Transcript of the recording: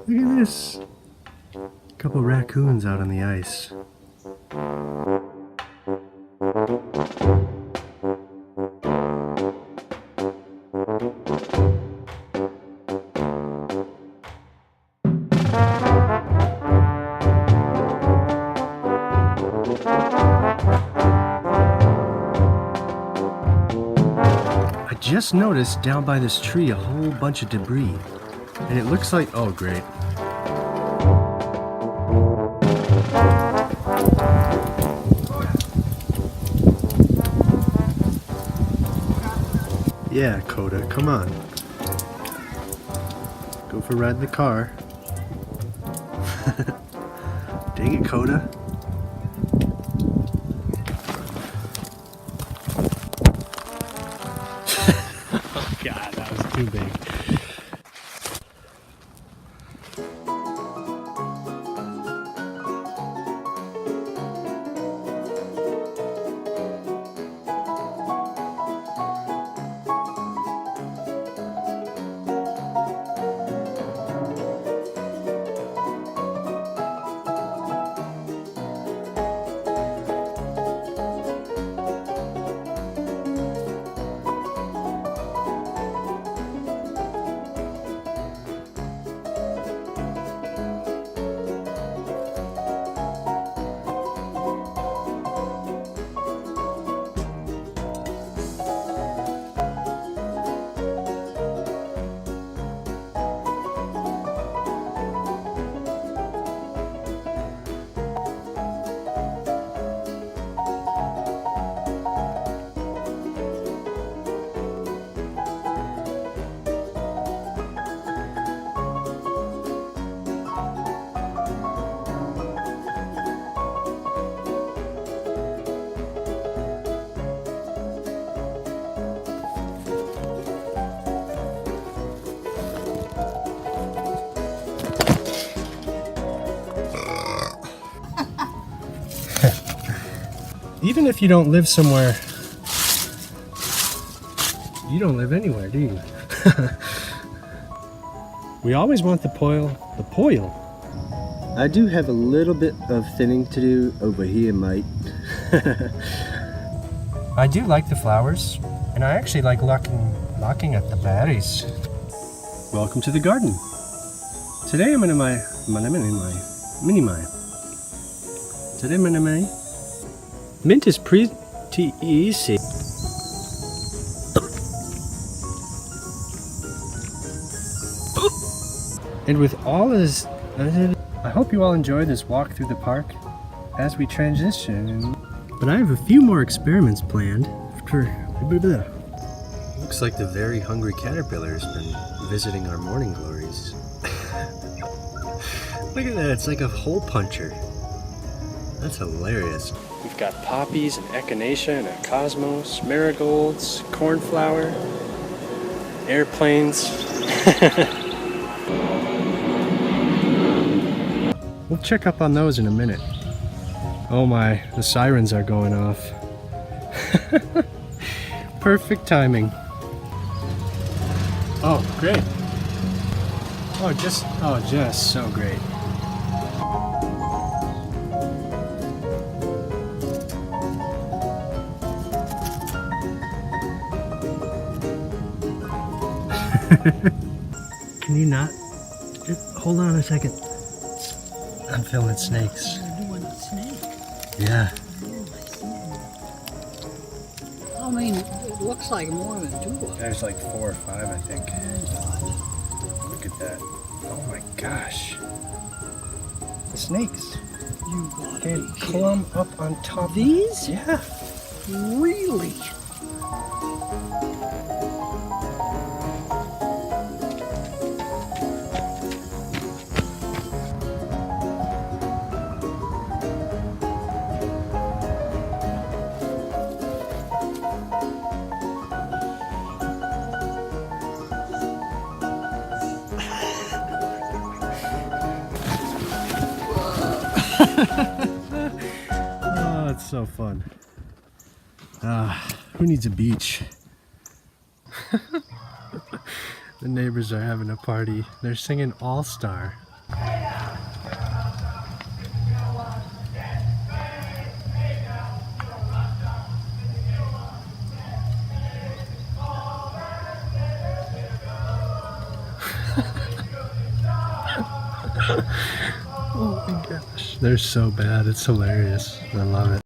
Look at this. A couple raccoons out on the ice. I just noticed down by this tree a whole bunch of debris. And it looks like, oh great. Yeah, Coda, come on. Go for a ride in the car. Dang it, Coda. Oh god, that was too big. Even if you don't live somewhere, you don't live anywhere, do you? We always want the poil. I do have a little bit of thinning to do over here, mate. I do like the flowers, and I actually like looking at the berries. Welcome to the garden. Today I'm in my mini-my. Today I'm in my mint is pretty easy. And with all this, I hope you all enjoy this walk through the park as we transition. But I have a few more experiments planned for. Looks like the very hungry caterpillar has been visiting our morning glories. Look at that, it's like a hole puncher. That's hilarious. We've got poppies and echinacea and a cosmos, marigolds, cornflower, airplanes. We'll check up on those in a minute. Oh my, the sirens are going off. Perfect timing. Oh, great. Oh, just so great. Can you not? Hold on a second. I'm filming snakes. You're doing a snake? Yeah. I mean, it looks like more than two of them. There's like 4 or 5, I think. Oh, Look at that. Oh my gosh. The snakes. you got They it. clumb up on top. These? Yeah. Really? Oh, it's so fun. Who needs a beach? The neighbors are having a party. They're singing All Star. Oh my gosh. They're so bad. It's hilarious. I love it.